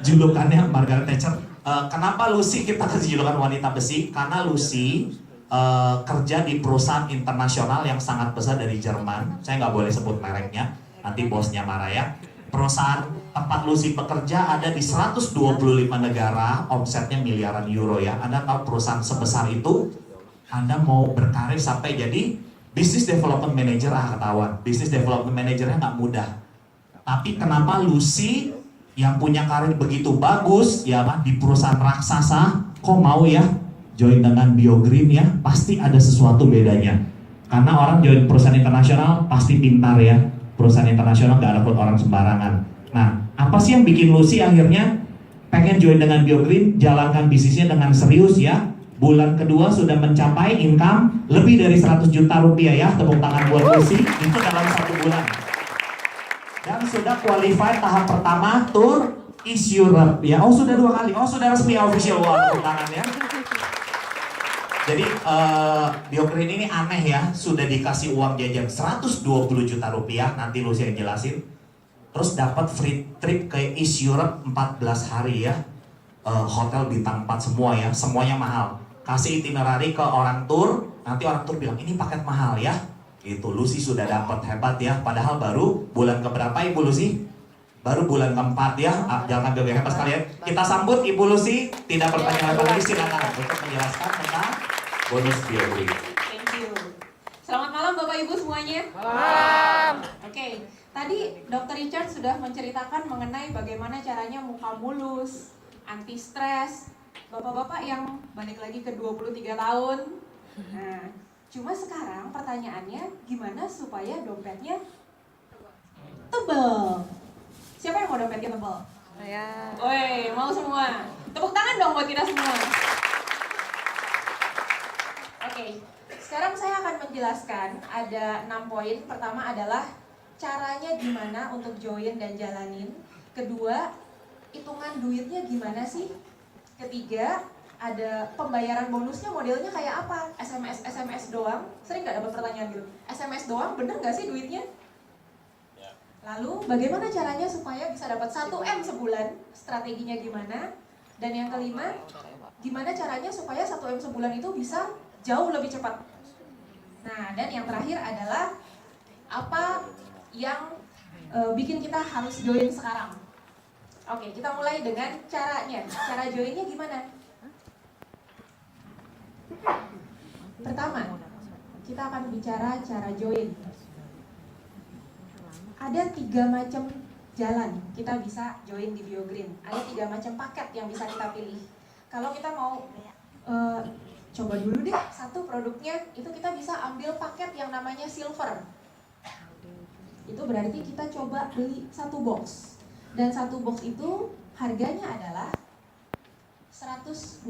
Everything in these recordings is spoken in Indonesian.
Julukannya Margaret Thatcher. Kenapa Lucy kita kasih julukan wanita besi? Karena Lucy kerja di perusahaan internasional yang sangat besar dari Jerman. Saya nggak boleh sebut mereknya, nanti bosnya marah ya. Perusahaan tempat Lucy bekerja ada di 125 negara, omsetnya miliaran euro ya. Anda tahu perusahaan sebesar itu, Anda mau berkarir sampai jadi Business Development Manager, ketahuan. Business Development Managernya nggak mudah. Tapi kenapa Lucy yang punya karir begitu bagus ya di perusahaan raksasa kok mau ya join dengan BioGreen ya? Pasti ada sesuatu bedanya. Karena orang join perusahaan internasional pasti pintar ya. Perusahaan internasional nggak rekrut orang sembarangan. Nah, apa sih yang bikin Lucy akhirnya pengen join dengan BioGreen, jalankan bisnisnya dengan serius ya? Bulan kedua sudah mencapai income lebih dari 100 juta rupiah ya. Tepuk tangan buat Lucy, itu dalam 1 bulan. Dan sudah qualified tahap pertama tour East Europe ya. Oh sudah 2 kali, oh sudah resmi official. Wah, tepuk tangan ya. Jadi BioGreen ini aneh ya, sudah dikasih uang jajan 120 juta rupiah, nanti Lucy yang jelasin. Terus dapat free trip ke East Europe 14 hari ya. Hotel bintang 4 semua ya, semuanya mahal. Kasih itinerary ke orang tour, nanti orang tour bilang ini paket mahal ya. Itu Lucy sudah dapat, hebat ya. Padahal baru bulan keberapa Ibu Lucy? Baru bulan keempat ya. Jangan ambil hebat sekalian. Kita sambut Ibu Lucy. Tidak bertanya lagi, silakan untuk menjelaskan tentang bonus BioGreen. Thank you. Selamat malam Bapak Ibu semuanya. Malam. Oke, tadi Dr. Richard sudah menceritakan mengenai bagaimana caranya muka mulus, anti stres. Bapak-bapak yang balik lagi ke 23 tahun. Nah, cuma sekarang pertanyaannya gimana supaya dompetnya tebal? Siapa yang mau dompetnya tebal? Saya. Woi, mau semua. Tepuk tangan dong buat kita semua. Oke, sekarang saya akan menjelaskan ada 6 poin. Pertama adalah caranya gimana untuk join dan jalanin. Kedua, hitungan duitnya gimana sih? Ketiga, ada pembayaran bonusnya modelnya kayak apa? SMS doang? Sering nggak dapat pertanyaan gitu? SMS doang, bener nggak sih duitnya? Lalu bagaimana caranya supaya bisa dapat 1M sebulan? Strateginya gimana? Dan yang kelima, gimana caranya supaya 1M sebulan itu bisa jauh lebih cepat? Nah, dan yang terakhir adalah apa yang bikin kita harus join sekarang? Oke, kita mulai dengan caranya. Cara joinnya gimana? Pertama, kita akan bicara cara join. Ada 3 macam jalan kita bisa join di BioGreen. Ada 3 macam paket yang bisa kita pilih. Kalau kita mau coba dulu deh satu produknya, itu kita bisa ambil paket yang namanya silver. Itu berarti kita coba beli 1 box. Dan 1 box itu harganya adalah $120.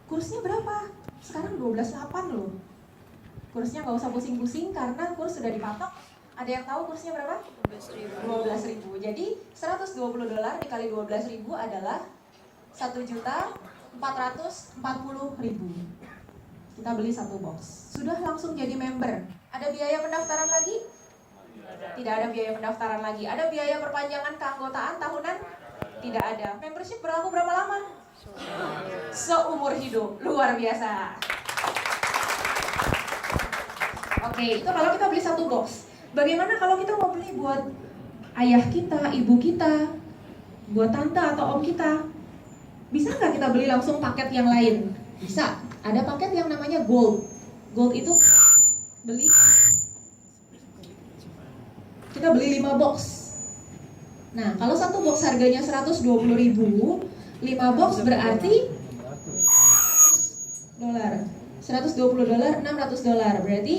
Kursnya berapa? Sekarang 12.8 loh. Kursnya nggak usah pusing-pusing karena kurs sudah dipatok. Ada yang tahu kursnya berapa? 12.000. Jadi $120 dikali 12.000 adalah 1.440.000. Kita beli 1 box. Sudah langsung jadi member. Ada biaya pendaftaran lagi? Tidak ada biaya pendaftaran lagi. Ada biaya perpanjangan keanggotaan tahunan? Tidak ada. Membership berlaku berapa lama? Seumur hidup. Luar biasa. Oke, itu kalau kita beli 1 box. Bagaimana kalau kita mau beli buat ayah kita, ibu kita, buat tante atau om kita? Bisa nggak kita beli langsung paket yang lain? Bisa. Ada paket yang namanya gold. Gold itu kita beli 5 box. Nah, kalau 1 box harganya 120.000, 5 box berarti $120, $600. Berarti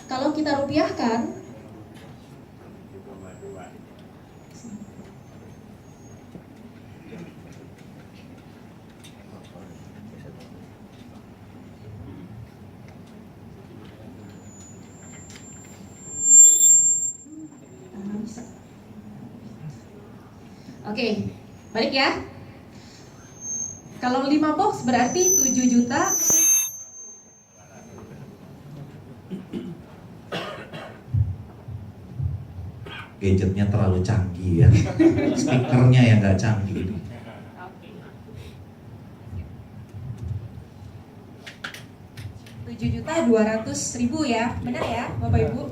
kalau kita rupiahkan Oke, balik ya. Kalau 5 box berarti 7 juta. gadgetnya terlalu canggih ya. Speakernya yang nggak canggih. Rp7.200.000 ya, benar ya Bapak Ibu?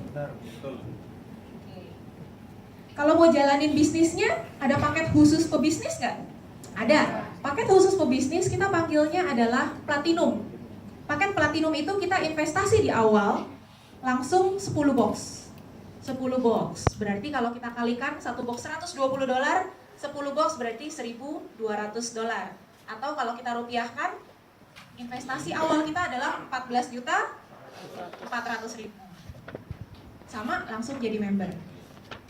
Kalau mau jalanin bisnisnya, ada paket khusus pebisnis nggak? Ada. Paket khusus pebisnis kita panggilnya adalah Platinum. Paket Platinum itu kita investasi di awal langsung 10 box. 10 box. Berarti kalau kita kalikan satu box $120, 10 box berarti $1.200. Atau kalau kita rupiahkan, investasi awal kita adalah 14.400.000. Sama langsung jadi member.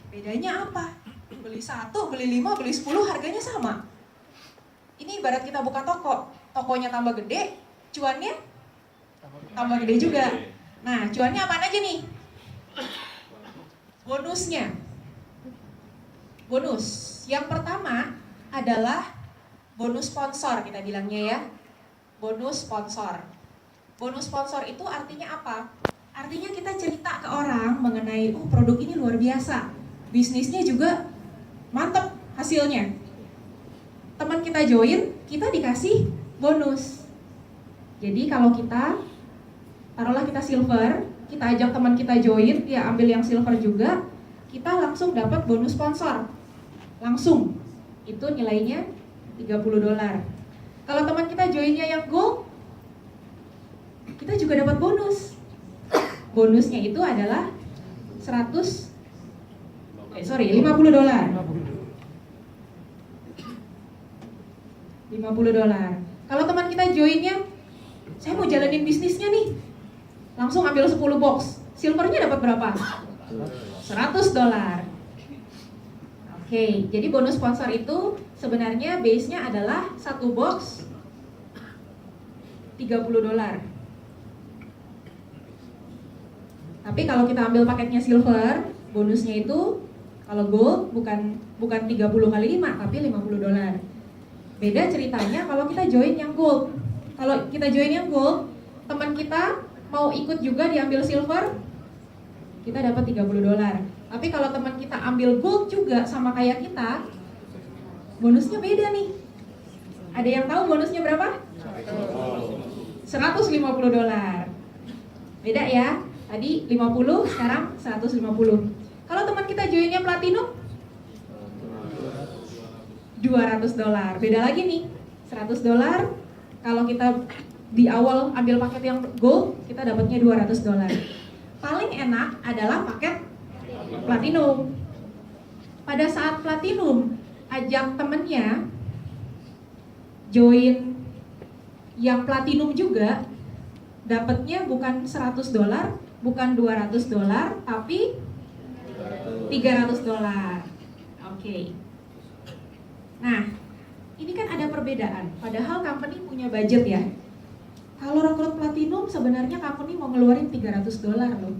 Bedanya apa? Beli 1, beli 5, beli 10 harganya sama. Ini ibarat kita buka toko. Tokonya tambah gede, cuannya tambah gede juga. Nah, cuannya apaan aja nih? Bonusnya. Bonus. Yang pertama adalah bonus sponsor kita bilangnya ya. Bonus sponsor. Bonus sponsor itu artinya apa? Artinya kita cerita ke orang mengenai produk ini luar biasa. Bisnisnya juga mantep hasilnya. Teman kita join, kita dikasih bonus. Jadi kalau kita taruhlah kita silver, kita ajak teman kita join, dia ambil yang silver juga, kita langsung dapat bonus sponsor. Langsung. Itu nilainya $30. Kalau teman kita joinnya yang gold, kita juga dapat bonus. Bonusnya itu adalah $50. $50. Kalau teman kita joinnya, saya mau jalanin bisnisnya nih, langsung ambil 10 box. Silvernya dapat berapa? $100. Oke, jadi bonus sponsor itu sebenarnya base-nya adalah satu box $30. Tapi kalau kita ambil paketnya silver, bonusnya itu kalau gold bukan 30 kali 5 tapi $50. Beda ceritanya kalau kita join yang gold. Kalau kita join yang gold, teman kita mau ikut juga diambil silver, kita dapat $30. Tapi kalau teman kita ambil gold juga sama kayak kita, bonusnya beda nih. Ada yang tahu bonusnya berapa? $150. Beda ya. Tadi 50, sekarang 150. Kalau teman kita joinnya platinum, $200. Beda lagi nih. $100. Kalau kita di awal ambil paket yang gold, kita dapatnya $200. Paling enak adalah paket platinum. Pada saat platinum, ajak temennya join yang platinum juga, dapatnya bukan $100, bukan $200, tapi $300. Oke. Nah, ini kan ada perbedaan. Padahal company punya budget ya. Kalau rekrut platinum sebenarnya company mau ngeluarin $300 loh.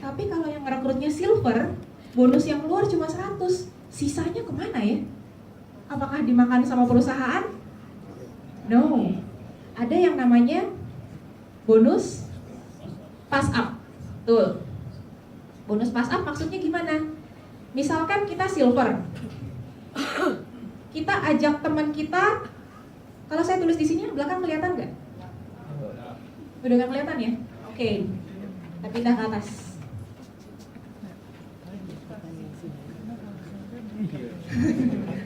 Tapi kalau yang rekrutnya silver, bonus yang keluar cuma 100. Sisanya kemana ya? Apakah dimakan sama perusahaan? No. Ada yang namanya bonus pass up. Tuh. Bonus pass up maksudnya gimana? Misalkan kita silver. Kita ajak teman kita. Kalau saya tulis di sini belakang kelihatan nggak? Udah nggak kelihatan ya? Oke. Kita pindah ke atas.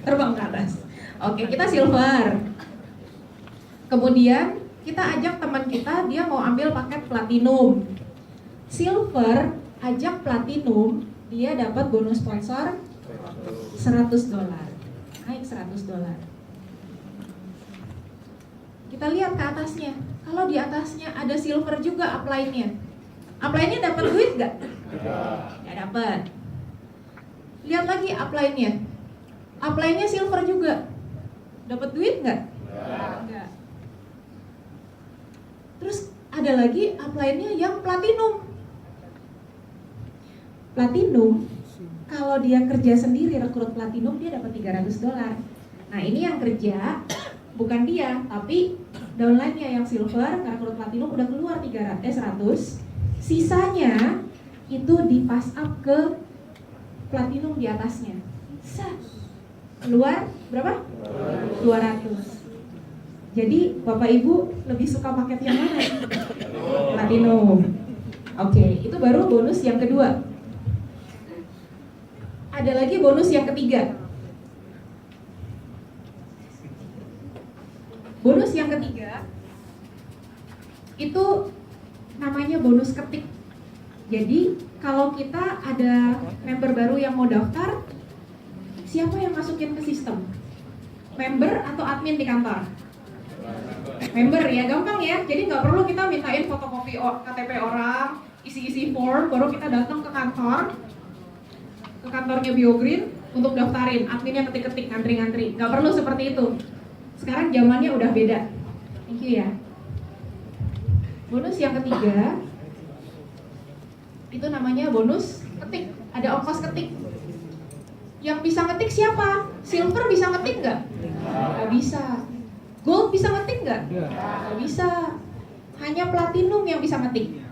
Terbang ke atas. Oke, kita silver. Kemudian kita ajak teman kita, dia mau ambil paket platinum. Silver ajak platinum, dia dapat bonus sponsor $100. Naik $100. Kita lihat ke atasnya. Kalau di atasnya ada silver juga upline-nya. Upline-nya dapat duit nggak? Nggak dapat. Lihat lagi upline-nya. Upline-nya silver juga. Dapat duit nggak? Nggak. Terus ada lagi upline-nya yang platinum. Platinum, kalau dia kerja sendiri rekrut platinum, dia dapat $300. Nah, ini yang kerja bukan dia, tapi downline-nya yang silver rekrut platinum udah keluar 100. Sisanya itu di pass up ke platinum di atasnya. Set. Keluar berapa? 200. Jadi Bapak Ibu lebih suka paket yang mana? Platinum. Oke, itu baru bonus yang kedua. Ada lagi bonus yang ketiga. Bonus yang ketiga itu namanya bonus ketik. Jadi kalau kita ada member baru yang mau daftar, siapa yang masukin ke sistem? Member atau admin di kantor? Member ya, gampang ya. Jadi nggak perlu kita mintain fotokopi KTP orang, isi-isi form, baru kita datang ke kantornya BioGreen untuk daftarin. Adminnya ketik-ketik, ngantri-ngantri. Nggak perlu seperti itu. Sekarang zamannya udah beda. Thank you ya. Bonus yang ketiga itu namanya bonus ketik. Ada ongkos ketik. Yang bisa ngetik siapa? Silver bisa ngetik nggak? Nggak bisa. Gold bisa ngetik nggak? Nggak bisa. Hanya platinum yang bisa ngetik.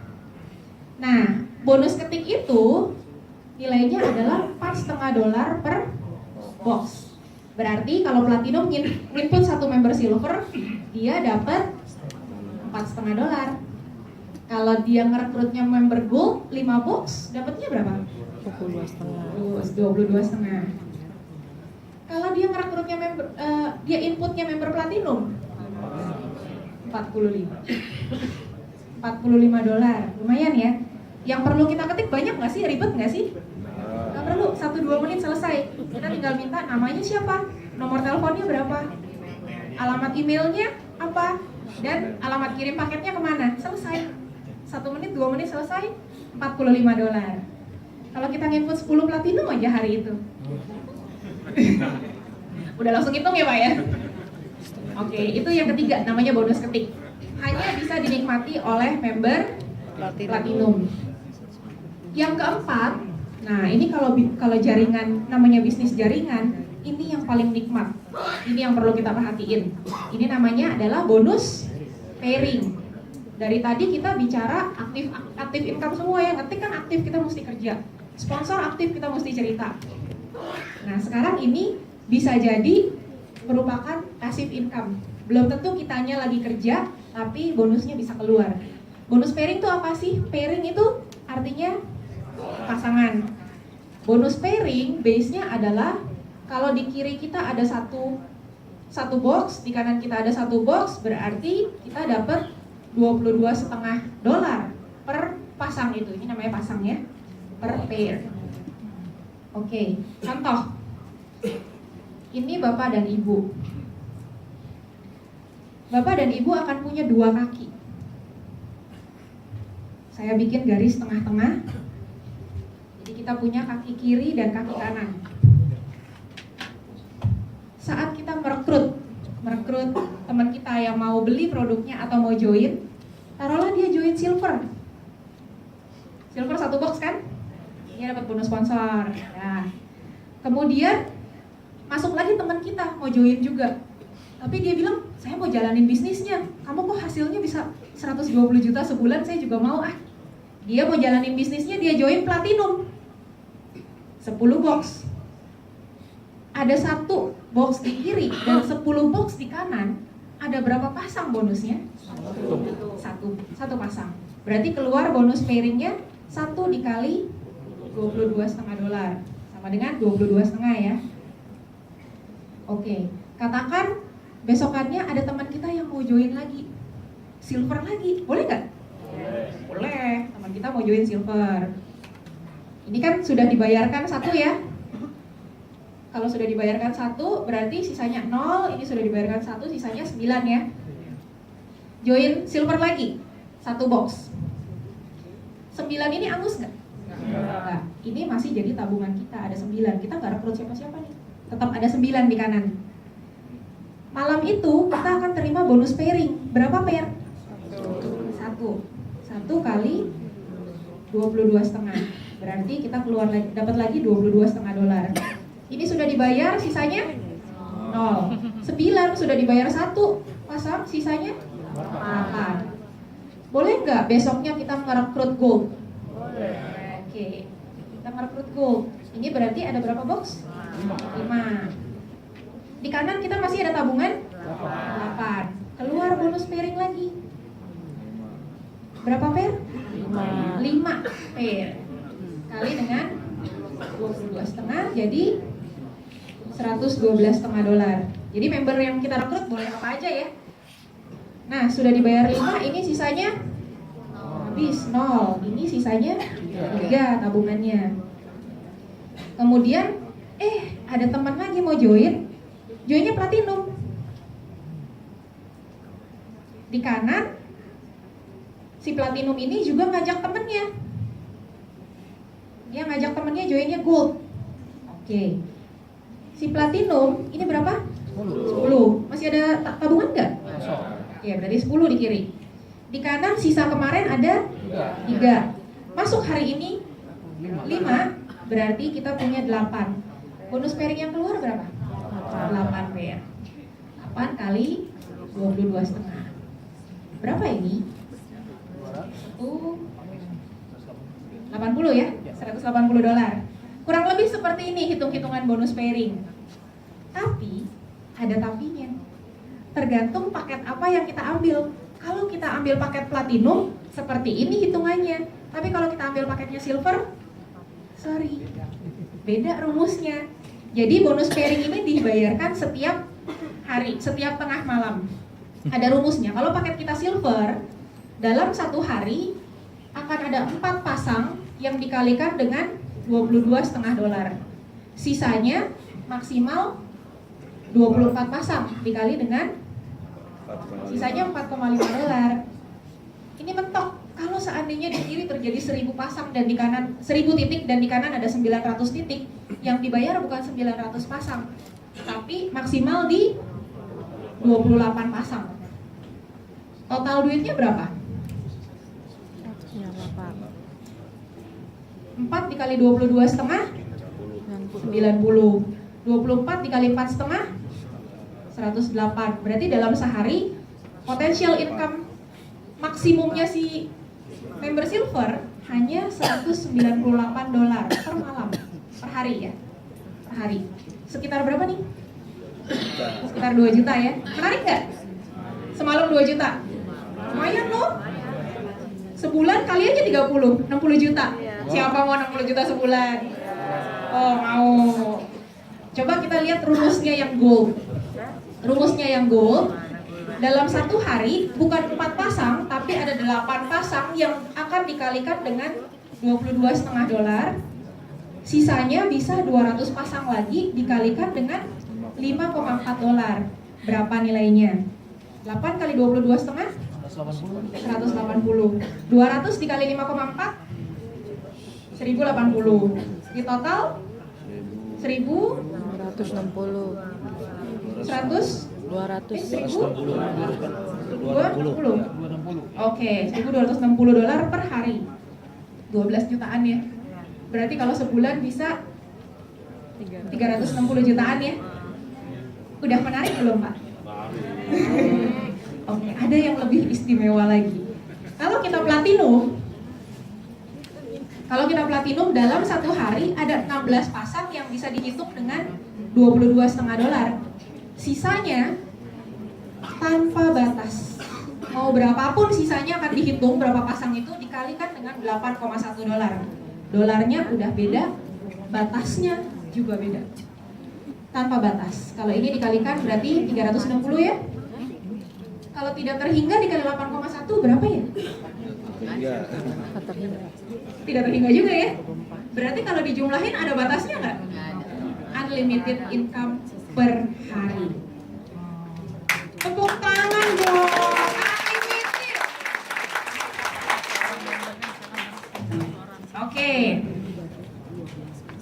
Nah, bonus ketik itu nilainya adalah $4,5 per box. Berarti kalau platinum input satu member silver, dia dapat $4,5. Kalau dia ngerekrutnya member gold 5 box, dapatnya berapa? 22,5. Kalau dia ngerekrutnya member, dia inputnya member platinum 45 dolar, lumayan ya. Yang perlu kita ketik banyak nggak sih? Ribet nggak sih? Nggak perlu, 1-2 menit selesai. Kita tinggal minta namanya siapa, nomor teleponnya berapa, alamat emailnya apa, dan alamat kirim paketnya kemana. Selesai. 1 menit, 2 menit selesai, $45. Kalau kita nginput 10 platinum aja hari itu. Udah langsung hitung ya Pak ya? Oke, itu yang ketiga, namanya bonus ketik. Hanya bisa dinikmati oleh member platinum. Yang keempat, nah ini kalau jaringan, namanya bisnis jaringan, ini yang paling nikmat. Ini yang perlu kita perhatiin. Ini namanya adalah bonus pairing. Dari tadi kita bicara aktif income semua ya, ngetik kan aktif, kita mesti kerja. Sponsor aktif, kita mesti cerita. Nah sekarang ini bisa jadi merupakan passive income. Belum tentu kitanya lagi kerja, tapi bonusnya bisa keluar. Bonus pairing itu apa sih? Pairing itu artinya pasangan. Bonus pairing base-nya adalah kalau di kiri kita ada satu box, di kanan kita ada satu box, berarti kita dapat $22,5 per pasang itu. Ini namanya pasang ya, per pair. Oke, contoh. Ini Bapak dan Ibu. Bapak dan Ibu akan punya 2 kaki. Saya bikin garis tengah-tengah. Jadi kita punya kaki kiri dan kaki kanan. Saat kita merekrut teman kita yang mau beli produknya atau mau join, taruhlah dia join silver. Silver 1 box kan? Dia dapat bonus sponsor. Nah, kemudian masuk lagi teman kita mau join juga. Tapi dia bilang, saya mau jalanin bisnisnya. Kamu kok hasilnya bisa 120 juta sebulan, saya juga mau ah. Dia mau jalanin bisnisnya, dia join platinum 10 box. Ada 1 box di kiri dan 10 box di kanan. Ada berapa pasang bonusnya? 1 pasang. Berarti keluar bonus pairingnya 1 dikali $22,5 sama dengan 22,5 ya. Oke, katakan besokannya ada teman kita yang mau join lagi, silver lagi, boleh nggak? Boleh. Teman kita mau join silver. Ini kan sudah dibayarkan 1 ya. Kalau sudah dibayarkan 1 berarti sisanya 0. Ini sudah dibayarkan 1, sisanya 9 ya. Join silver lagi 1 box. 9 ini angus nggak? Nggak. Ini masih jadi tabungan kita, ada 9. Kita nggak rekrut siapa-siapa nih. Tetap ada 9 di kanan. Malam itu kita akan terima bonus pairing. Berapa pair? 1 kali 22,5. Berarti kita keluar lagi, dapat lagi $22,5. Ini sudah dibayar, sisanya 0. 9 sudah dibayar 1 pasang, sisanya 8. Boleh nggak besoknya kita merekrut gold? Boleh. Oke, kita merekrut gold. Ini berarti ada berapa box? 5. Di kanan kita masih ada tabungan 8. Keluar bonus pairing lagi. Berapa pair? 5 pair. Kali dengan 22,5 jadi 112,5 dolar. Jadi member yang kita rekrut boleh apa aja ya. Nah, sudah dibayar 5, ini sisanya habis 0. Ini sisanya 3 tabungannya. Kemudian ada teman lagi mau join. Joinnya platinum. Di kanan si platinum ini juga ngajak temennya. Dia ngajak temennya joinnya gold. Oke. Si platinum ini berapa? 10. Masih ada tabungan nggak? Ya, berarti 10 di kiri. Di kanan sisa kemarin ada 3. Masuk hari ini 5, berarti kita punya 8. Bonus pairing yang keluar berapa? 8 pair. 8 kali 22,5. Berapa ini? 80 ya? 180 dolar. Kurang lebih seperti ini hitung-hitungan bonus pairing. Tapi ada tapinya. Tergantung paket apa yang kita ambil. Kalau kita ambil paket platinum, seperti ini hitungannya. Tapi kalau kita ambil paketnya silver, sorry, beda rumusnya. Jadi bonus pairing ini dibayarkan setiap hari, setiap tengah malam. Ada rumusnya. Kalau paket kita silver, dalam satu hari akan ada 4 pasang yang dikalikan dengan 22,5 dolar. Sisanya maksimal 24 pasang dikali dengan sisanya 4,5 dolar. Ini mentok. Kalau seandainya di kiri terjadi 1000 pasang dan di kanan 1000 titik dan di kanan ada 900 titik, yang dibayar bukan 900 pasang, tapi maksimal di 28 pasang. Total duitnya berapa? 4 dikali 22,5 90. 24 dikali 4,5 108. Berarti dalam sehari potential income maksimumnya si member silver hanya 198 dolar per malam, per hari ya, per hari. Sekitar berapa nih? Sekitar 2 juta ya. Menarik nggak? Semalam 2 juta. Lumayan loh. Sebulan kali aja 30, 60 juta. Siapa mau 60 juta sebulan? Oh, mau. Coba kita lihat rumusnya yang gold. Rumusnya yang gold, dalam satu hari bukan 4 pasang, tapi ada 8 pasang yang akan dikalikan dengan 22,5 dolar. Sisanya bisa 200 pasang lagi dikalikan dengan 5,4 dolar. Berapa nilainya? 8 kali 22,5 180. 200 dikali 5,4 1080. Di total 160 100 200 1.260. Oke, 1.260 dolar per hari. 12 jutaan ya. Berarti kalau sebulan bisa 360 jutaan ya. Udah menarik belum, Pak? Oke, ada yang lebih istimewa lagi. Kalau kita platinum dalam satu hari ada 16 pasang yang bisa dihitung dengan 22,5 dolar. Sisanya tanpa batas. Mau berapapun sisanya akan dihitung berapa pasang itu dikalikan dengan 8,1 dolar. Dolarnya udah beda, batasnya juga beda. Tanpa batas. Kalau ini dikalikan berarti 360 ya. Kalau tidak terhingga dikali 8,1 berapa ya? Tidak terhingga juga ya. Berarti kalau dijumlahin ada batasnya nggak? Unlimited income per hari. Tepuk tangan dong. Unlimited. Oke.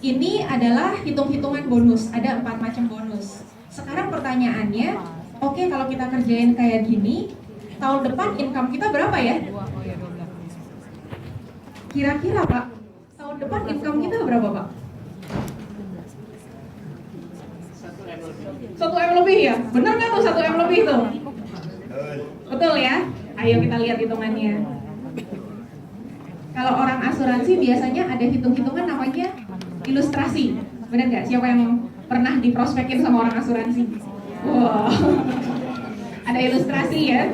Ini adalah hitung-hitungan bonus. Ada 4 macam bonus. Sekarang pertanyaannya, oke, kalau kita kerjain kayak gini, tahun depan income kita berapa ya? Kira-kira Pak, tahun depan income kita berapa Pak? 1M lebih ya? Bener nggak tuh 1M lebih tuh? Betul ya? Ayo kita lihat hitungannya. Kalau orang asuransi biasanya ada hitung-hitungan namanya ilustrasi. Benar nggak? Siapa yang pernah diprospekin sama orang asuransi? Wow. Ada ilustrasi ya.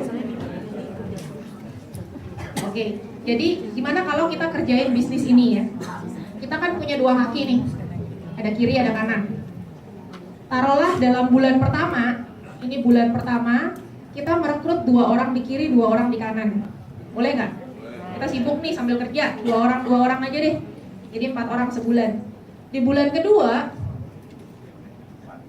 Oke, jadi gimana kalau kita kerjain bisnis ini ya? Kita kan punya dua kaki nih, ada kiri ada kanan. Taruhlah dalam bulan pertama, ini bulan pertama, kita merekrut 2 orang di kiri, 2 orang di kanan. Boleh nggak? Kita sibuk nih sambil kerja, 2 orang aja deh. Jadi 4 orang sebulan. Di bulan kedua,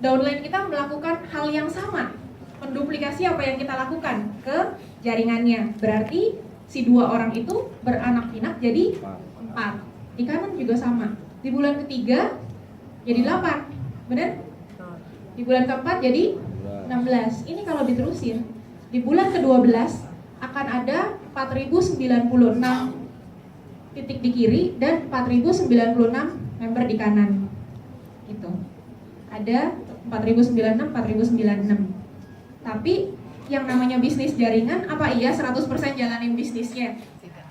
downline kita melakukan hal yang sama, menduplikasi apa yang kita lakukan ke jaringannya. Berarti si 2 orang itu beranak pinak jadi 4. Di kanan juga sama. Di bulan ketiga jadi 8, benar? Di bulan keempat jadi 16. Ini kalau diterusin, di bulan ke-12 akan ada 4096 titik di kiri dan 4096 member di kanan. Gitu. Ada 4096, 4096. Tapi yang namanya bisnis jaringan, apa iya 100% jalanin bisnisnya?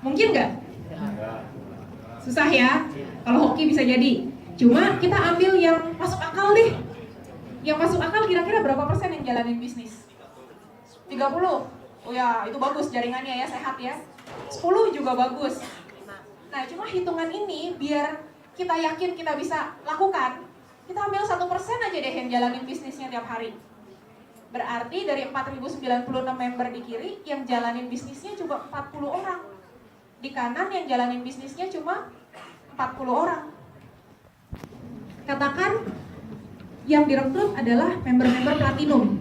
Mungkin nggak? Susah ya? Kalau hoki bisa jadi. Cuma kita ambil yang masuk akal deh. Yang masuk akal kira-kira berapa persen yang jalanin bisnis? 30? Oh ya, itu bagus jaringannya ya, sehat ya. 10 juga bagus. Nah, cuma hitungan ini biar kita yakin kita bisa lakukan, kita ambil 1% aja deh yang jalanin bisnisnya tiap hari. Berarti dari 4096 member di kiri, yang jalanin bisnisnya cuma 40 orang. Di kanan yang jalanin bisnisnya cuma 40 orang. Katakan yang direkrut adalah member-member platinum.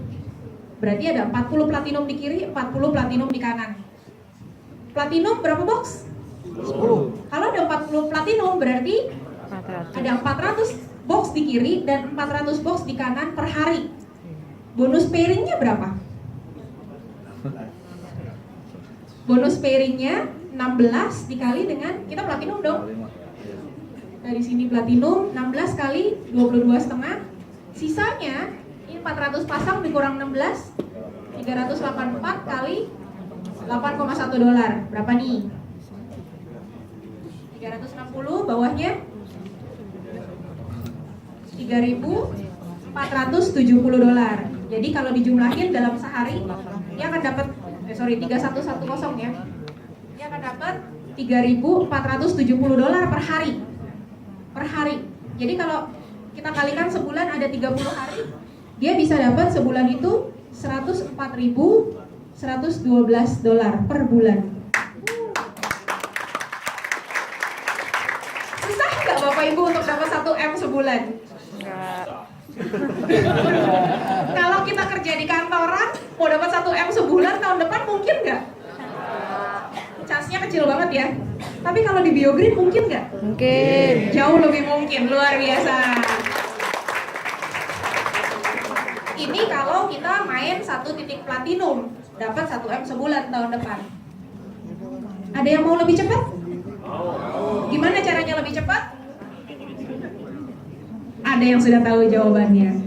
Berarti ada 40 platinum di kiri, 40 platinum di kanan. Platinum berapa box? 10. Kalau ada 40 platinum berarti 400. Ada 400 box di kiri dan 400 box di kanan per hari. Bonus pairingnya berapa? Bonus pairingnya 16 dikali dengan, kita platinum dong. Dari sini platinum 16 kali 22,5. Sisanya ini 400 pasang dikurang 16, 384 kali 8,1 dolar. Berapa nih? 360, bawahnya 3.470 dolar. Jadi kalau dijumlahin dalam sehari, dia akan dapat 3110 ya. Dia akan dapat 3.470 dolar per hari. Per hari. Jadi kalau kita kalikan sebulan ada 30 hari, dia bisa dapat sebulan itu 104.112 dolar per bulan. Susah nggak Bapak Ibu untuk dapat 1 M sebulan? Enggak. Kalau kita kerja di kantoran, mau dapat 1 M sebulan tahun depan mungkin nggak? Chance-nya kecil banget ya. Tapi kalau di BioGreen mungkin nggak? Mungkin. Jauh lebih mungkin, luar biasa. Ini kalau kita main 1 titik platinum, dapat 1 M sebulan tahun depan. Ada yang mau lebih cepat? Gimana caranya lebih cepat? Ada yang sudah tahu jawabannya.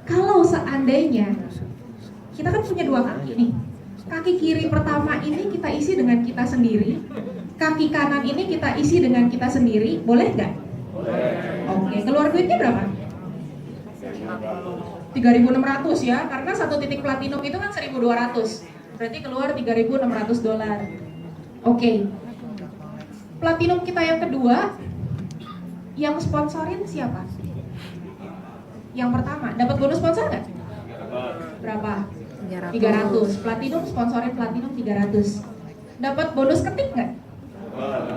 Kalau seandainya kita kan punya 2 kaki nih. Kaki kiri pertama ini kita isi dengan kita sendiri. Kaki kanan ini kita isi dengan kita sendiri. Boleh nggak? Oke, keluar duitnya berapa? 3.600 ya, karena 1 titik platinum itu kan 1.200. Berarti keluar 3.600 dolar. Oke. Platinum kita yang kedua, yang sponsorin siapa? Yang pertama, dapat bonus sponsor nggak? Berapa? 300. Platinum sponsorin platinum 300. Dapat bonus ketik nggak?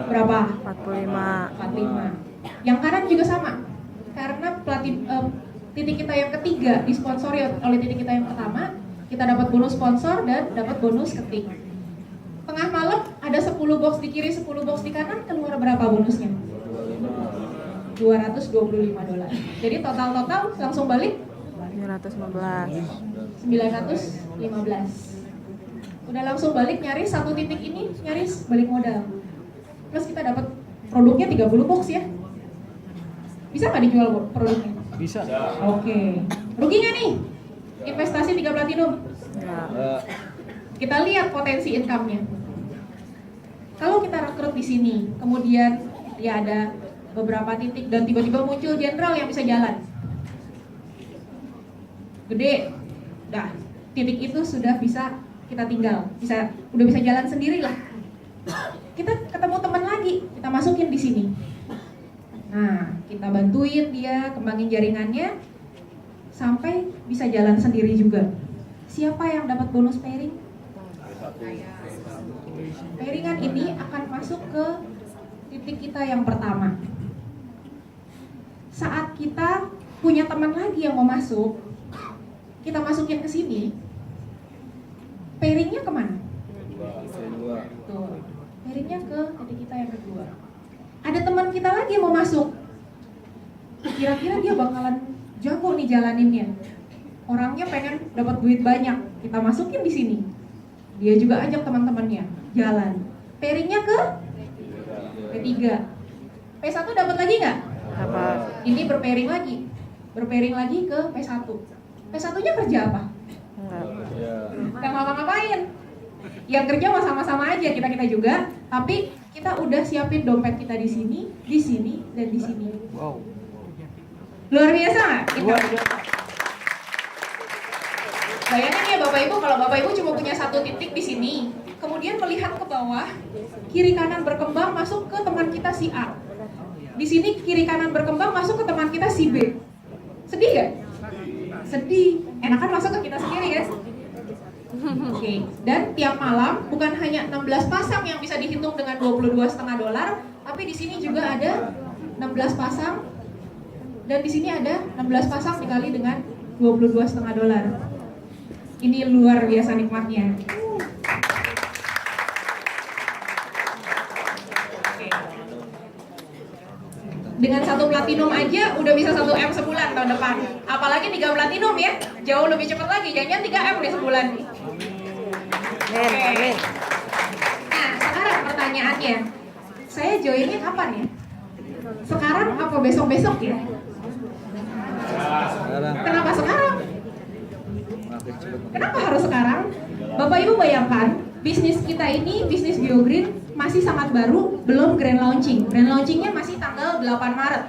Berapa? 45. Yang kanan juga sama. Karena titik kita yang ketiga disponsori oleh titik kita yang pertama, kita dapat bonus sponsor dan dapat bonus ketik. Tengah malam ada 10 box di kiri, 10 box di kanan, keluar berapa bonusnya? 225 dolar. Jadi total langsung balik 915. Udah langsung balik, nyaris 1 titik ini nyaris balik modal. Plus kita dapat produknya 30 box ya. Bisa nggak dijual produknya? Bisa. Oke. Rugi nggak nih? Investasi 3 platinum? Kita lihat potensi income-nya. Kalau kita rekrut di sini, kemudian ya ada beberapa titik dan tiba-tiba muncul jenderal yang bisa jalan. Gede, dah titik itu sudah bisa kita tinggal, udah bisa jalan sendiri lah. Kita ketemu teman lagi, kita masukin di sini. Nah, kita bantuin dia kembangin jaringannya sampai bisa jalan sendiri juga. Siapa yang dapat bonus pairing? Pairingan ini akan masuk ke titik kita yang pertama. Saat kita punya teman lagi yang mau masuk, kita masukin ke sini, pairingnya kemana? Tuh, pairingnya ke titik kita yang kedua. Ada teman kita lagi yang mau masuk, kira-kira dia bakalan jago nih jalaninnya. Orangnya pengen dapat duit banyak, kita masukin di sini. Dia juga ajak teman-temannya jalan. Pairingnya ke P3. P1 dapat lagi nggak? Dapat. Ini berpairing lagi ke P1. P1-nya kerja apa? Nggak ngapa-ngapain. Yang kerja sama-sama aja kita juga, tapi kita udah siapin dompet kita di sini, dan di sini. Wow. Luar biasa nggak? Bayangin ya Bapak Ibu, kalau Bapak Ibu cuma punya satu titik di sini, kemudian melihat ke bawah, kiri kanan berkembang masuk ke teman kita si A. Di sini kiri kanan berkembang masuk ke teman kita si B. Sedih gak? Sedih. Enakan masuk ke kita sendiri kan? Oke. Dan tiap malam bukan hanya 16 pasang yang bisa dihitung dengan $22,5, tapi di sini juga ada 16 pasang, dan di sini ada 16 pasang dikali dengan $22,5. Ini luar biasa nikmatnya. Oke. Dengan satu platinum aja udah bisa 1 M sebulan tahun depan. Apalagi 3 platinum ya, jauh lebih cepat lagi. Jangan 3 M nih sebulan nih. Oke. Nah, sekarang pertanyaannya, saya joinnya kapan ya? Sekarang apa besok-besok ya? Kenapa sekarang? Kenapa harus sekarang? Bapak Ibu bayangkan, bisnis kita ini, bisnis BioGreen masih sangat baru, belum grand launching. Grand launchingnya masih tanggal 8 Maret.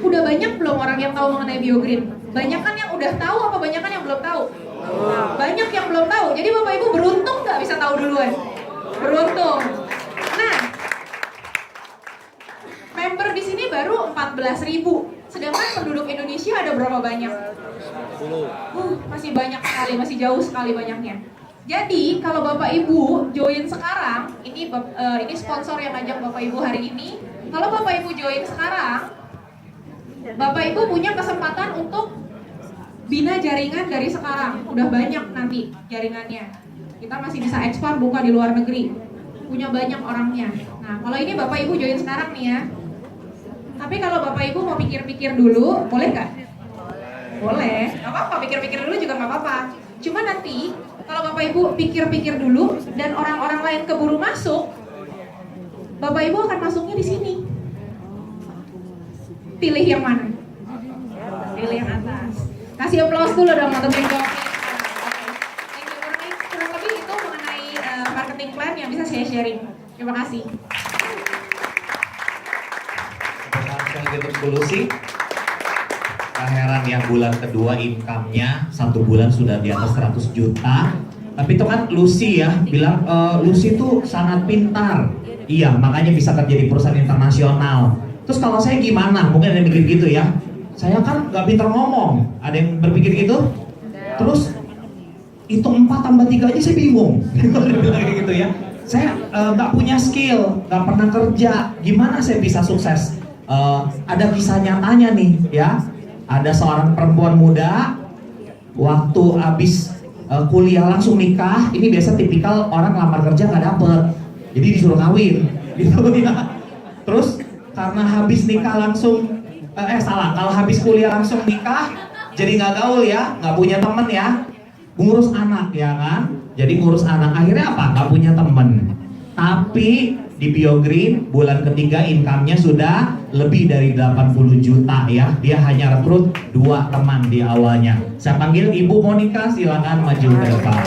Udah banyak belum orang yang tahu mengenai BioGreen? Banyak kan yang udah tahu, apa banyak kan yang belum tahu? Banyak yang belum tahu. Jadi Bapak Ibu beruntung nggak bisa tahu duluan? Beruntung. Nah, member di sini baru 14.000. Sedangkan penduduk Indonesia ada berapa banyak? Masih banyak sekali, masih jauh sekali banyaknya. Jadi kalau Bapak Ibu join sekarang, ini sponsor yang ngajak Bapak Ibu hari ini. Kalau Bapak Ibu join sekarang, Bapak Ibu punya kesempatan untuk bina jaringan dari sekarang. Udah banyak nanti jaringannya. Kita masih bisa ekspor buka di luar negeri. Punya banyak orangnya. Nah, kalau ini Bapak Ibu join sekarang nih ya. Tapi kalau Bapak Ibu mau pikir-pikir dulu, boleh nggak? Boleh, nggak apa-apa, pikir-pikir dulu juga nggak apa-apa. Cuma nanti kalau Bapak Ibu pikir-pikir dulu dan orang-orang lain keburu masuk, Bapak Ibu akan masuknya di sini. Pilih yang mana? Pilih yang atas. Kasih aplaus dulu dong untuk menjawab. Kurang lebih itu mengenai marketing plan yang bisa saya sharing. Terima kasih. Dulu sih, gak heran ya bulan kedua income-nya 1 bulan sudah di atas 100 juta. Tapi itu kan Lucy ya bilang Lucy itu sangat pintar. Iya, makanya bisa kerja di perusahaan internasional. Terus kalau saya gimana? Mungkin ada yang mikir gitu ya. Saya kan gak pintar ngomong. Ada yang berpikir gitu? Terus itu 4 tambah 3 aja saya bingung. Kayak gitu ya. Saya gak punya skill, gak pernah kerja. Gimana saya bisa sukses? Ada kisah nyatanya nih ya. Ada seorang perempuan muda waktu habis kuliah langsung nikah. Ini biasa tipikal orang lamar kerja nggak dapet, jadi disuruh kawin gitu ya. Terus karena habis nikah langsung kalau habis kuliah langsung nikah jadi nggak gaul ya, nggak punya temen ya, ngurus anak ya kan. Jadi ngurus anak, akhirnya apa? Nggak punya temen. Tapi di BioGreen bulan ketiga income-nya sudah lebih dari 80 juta ya. Dia hanya rekrut 2 teman di awalnya. Saya panggil Ibu Monica, silakan maju ke depan.